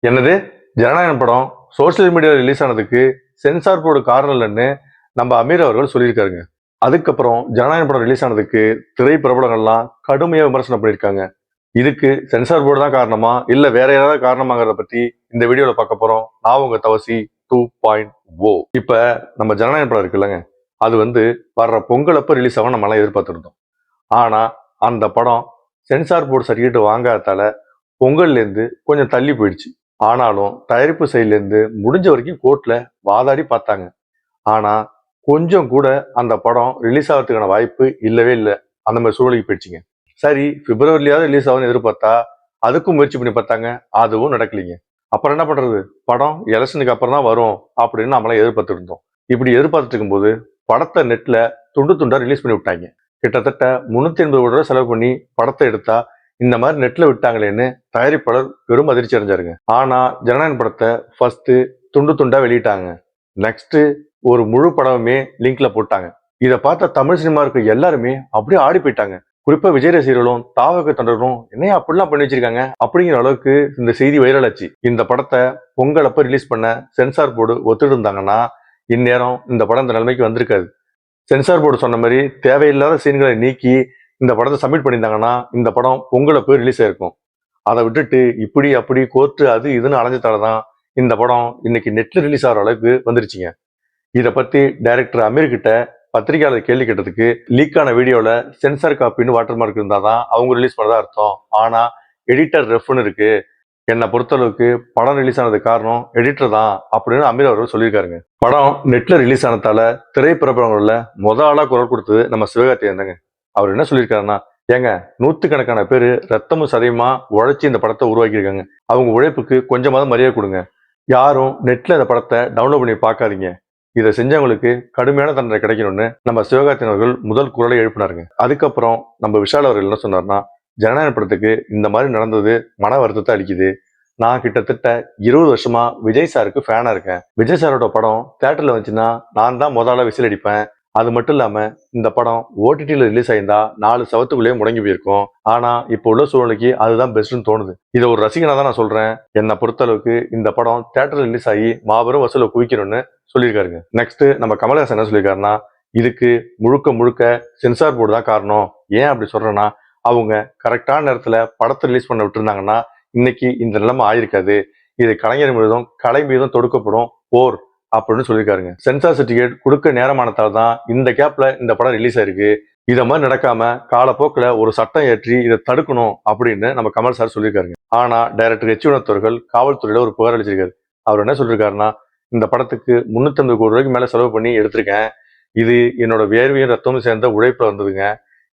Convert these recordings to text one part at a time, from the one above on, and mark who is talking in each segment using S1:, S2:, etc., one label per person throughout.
S1: என்னது ஜனநாயகம் படம் சோசியல் மீடியா ரிலீஸ் ஆனதுக்கு சென்சார் போர்டு காரணம் இல்லைன்னு நம்ம அமீர் அவர்கள் சொல்லியிருக்காருங்க. அதுக்கப்புறம் ஜனநாயகம் படம் ரிலீஸ் ஆனதுக்கு திரை பிரபலங்கள்லாம் கடுமையா விமர்சனம் பண்ணியிருக்காங்க. இதுக்கு சென்சார் போர்டு தான் காரணமா இல்ல வேற ஏதாவது காரணமாங்கிறத பத்தி இந்த வீடியோல பார்க்க போறோம். நான் உங்க தவசி 2.0. இப்ப நம்ம ஜனநாயகம் படம் இருக்குல்லங்க, அது வர்ற பொங்கல் அப்ப ரிலீஸ் ஆகும் நம்ம எல்லாம் எதிர்பார்த்திருந்தோம். ஆனா அந்த படம் சென்சார் போர்டு சர்டிஃபிகேட் வாங்காததால பொங்கல்ல இருந்து கொஞ்சம் தள்ளி போயிடுச்சு. ஆனாலும் தயாரிப்பு சைட்ல இருந்து முடிஞ்ச வரைக்கும் கோர்ட்ல வாதாடி பார்த்தாங்க. ஆனா கொஞ்சம் கூட அந்த படம் ரிலீஸ் ஆகிறதுக்கான வாய்ப்பு இல்லவே இல்லை. அந்த மாதிரி சூழலுக்கு போயிடுச்சுங்க. சரி, பிப்ரவரியாவது ரிலீஸ் ஆகும்னு எதிர்பார்த்தா அதுக்கும் முயற்சி பண்ணி பார்த்தாங்க, அதுவும் நடக்கலைங்க. அப்புறம் என்ன பண்றது, படம் எலெக்ஷனுக்கு அப்புறம் தான் வரும் அப்படின்னு நம்மளாம் எதிர்பார்த்து இருந்தோம். இப்படி எதிர்பார்த்துட்டு இருக்கும்போது படத்தை நெட்ல துண்டு துண்டா ரிலீஸ் பண்ணி விட்டாங்க. கிட்டத்தட்ட 380 கோடி ரூபாய் செலவு பண்ணி படத்தை எடுத்தா இந்த மாதிரி நெட்ல விட்டாங்களேன்னு தயாரிப்பாளர் பெரும் அதிர்ச்சி அடைஞ்சாருங்க. ஆனா ஜனநாயகம் படத்தை ஃபர்ஸ்ட் துண்டு துண்டா வெளியிட்டாங்க. நெக்ஸ்ட் ஒரு முழு படமுமே லிங்க்ல போட்டாங்க. இதை பார்த்த தமிழ் சினிமா இருக்க எல்லாருமே அப்படியே ஆடி போயிட்டாங்க. குறிப்பா விஜய் ரசிகர்களும் தாவக தொண்டர்களும் என்னையா அப்படிலாம் பண்ணி வச்சிருக்காங்க அப்படிங்கிற அளவுக்கு இந்த செய்தி வைரல் ஆச்சு. இந்த படத்தை பொங்கல் அப்ப ரிலீஸ் பண்ண சென்சார் போர்டு ஒத்துட்டு இருந்தாங்கன்னா இந்நேரம் இந்த படம் இந்த நிலைமைக்கு வந்திருக்காது. சென்சார் போர்டு சொன்ன மாதிரி தேவையில்லாத சீன்களை நீக்கி இந்த படத்தை சப்மிட் பண்ணியிருந்தாங்கன்னா இந்த படம் பொங்கலை போய் ரிலீஸ் ஆயிருக்கும். அதை விட்டுட்டு இப்படி அப்படி கோர்ட்டு அது இதுன்னு அலைஞ்சதாலதான் இந்த படம் இன்னைக்கு நெட்ல ரிலீஸ் ஆகிற அளவுக்கு வந்துருச்சுங்க. இதை பத்தி டைரக்டர் அமீர் கிட்ட பத்திரிகையாளர் கேள்வி கேட்டதுக்கு லீக்கான வீடியோல சென்சார் காப்பின்னு வாட்டர் மார்க் இருந்தாதான் அவங்க ரிலீஸ் பண்ணதா அர்த்தம். ஆனா எடிட்டர் ரெஃப்னு இருக்கு. என்னை பொறுத்தளவுக்கு படம் ரிலீஸ் ஆனதுக்கு காரணம் எடிட்டர் தான் அப்படின்னு அமீர் அவர்கள் சொல்லியிருக்காருங்க. படம் நெட்ல ரிலீஸ் ஆனதால திரைப்பிரபலங்கள்ல ஆளா குரல் கொடுத்தது நம்ம சிவகார்த்திகேயன் இருந்தாங்க. அவர் என்ன சொல்லியிருக்காருன்னா, ஏங்க, நூத்துக்கணக்கான பேரு ரத்தமும் சதையுமா உழைச்சி இந்த படத்தை உருவாக்கியிருக்காங்க. அவங்க உழைப்புக்கு கொஞ்சமாவது மரியாதை கொடுங்க. யாரும் நெட்ல இந்த படத்தை டவுன்லோட் பண்ணி பார்க்காதீங்க. இதை செஞ்சவங்களுக்கு கடுமையான தண்டனை கிடைக்கணும்னு நம்ம சிவகார்த்திகேயன் அவர்கள் முதல் குரலை எழுப்பினாருங்க. அதுக்கப்புறம் நம்ம விஷால் அவர்கள் என்ன சொன்னார்னா, ஜனநாயக படத்துக்கு இந்த மாதிரி நடந்தது மன வருத்தத்தை அளிக்குது. நான் கிட்டத்தட்ட 20 வருஷமா விஜய் சாருக்கு ஃபேனா இருக்கேன். விஜய் சாரோட படம் தியேட்டர்ல வந்துச்சுன்னா நான் தான் முதல்ல விசில் அடிப்பேன். அது மட்டும் இல்லாம இந்த படம் ஓடிடியில் ரிலீஸ் ஆயிருந்தா 4 சவத்துக்குள்ளேயே முடங்கி போயிருக்கும். ஆனா இப்போ உள்ள சூழ்நிலைக்கு அதுதான் பெஸ்ட்னு தோணுது. இதை ஒரு ரசிகனா தான் நான் சொல்றேன். என்னை பொறுத்தளவுக்கு இந்த படம் தியேட்டர்ல ரிலீஸ் ஆகி மாபெரும் வசூலை குவிக்கணும்னு சொல்லியிருக்காருங்க. நெக்ஸ்ட் நம்ம கமல்ஹாசன் என்ன சொல்லியிருக்காருன்னா, இதுக்கு முழுக்க முழுக்க சென்சார் போர்டு தான் காரணம். ஏன் அப்படி சொல்றேன்னா, அவங்க கரெக்டான நேரத்துல படத்தை ரிலீஸ் பண்ண விட்டுருந்தாங்கன்னா இன்னைக்கு இந்த நிலைமை ஆயிருக்காது. இது கலைஞர் மீதும் கலை மீதும் தொடுக்கப்படும் போர் அப்படின்னு சொல்லியிருக்காருங்க. சென்சார் சர்டிபிகேட் கொடுக்க நேரமானதால தான் இந்த கேப்ல இந்த படம் ரிலீஸ் ஆயிருக்கு. இதை மாதிரி நடக்காம காலப்போக்கில் ஒரு சட்டம் ஏற்றி இதை தடுக்கணும் அப்படின்னு நம்ம கமல் சார் சொல்லியிருக்காருங்க. ஆனா டைரக்டர் எச் வினோத் காவல்துறையில ஒரு புகார் அளிச்சிருக்காரு. அவர் என்ன சொல்லியிருக்காருன்னா, இந்த படத்துக்கு 350 கோடி ரூபாய்க்கு மேல செலவு பண்ணி எடுத்திருக்கேன். இது என்னோட வேர்வையும் ரத்தமும் சேர்ந்த உழைப்புல வந்ததுங்க.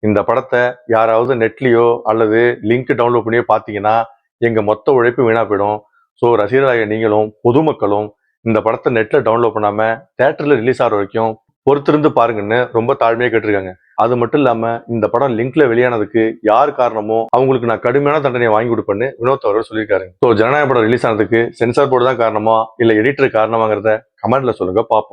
S1: இந்த படத்தை யாராவது நெட்லயோ அல்லது லிங்க் டவுன்லோட் பண்ணியோ பார்த்தீங்கன்னா எங்க மொத்த உழைப்பு வீணா போயிடும். ஸோ ரசிகர்களாக நீங்களும் பொதுமக்களும் இந்த படத்தை நெட்ல டவுன்லோட் பண்ணாம தியேட்டர்ல ரிலீஸ் ஆகிற வரைக்கும் பொறுத்திருந்து பாருங்கன்னு ரொம்ப தாழ்மையா கேட்டிருக்காங்க. அது மட்டும் இல்லாம இந்த படம் லிங்க்ல வெளியானதுக்கு யார் காரணமோ அவங்களுக்கு நான் கடுமையான தண்டனையை வாங்கி கொடுப்பேன்னு வினோத் அவர்கள் சொல்லியிருக்காரு. ஸோ ஜனநாயக படம் ரிலீஸ் ஆனதுக்கு சென்சார் போர்டு தான் காரணமா இல்ல எடிட்டர் காரணமாங்கிறத கமெண்ட்ல சொல்லுங்க, பார்ப்போம்.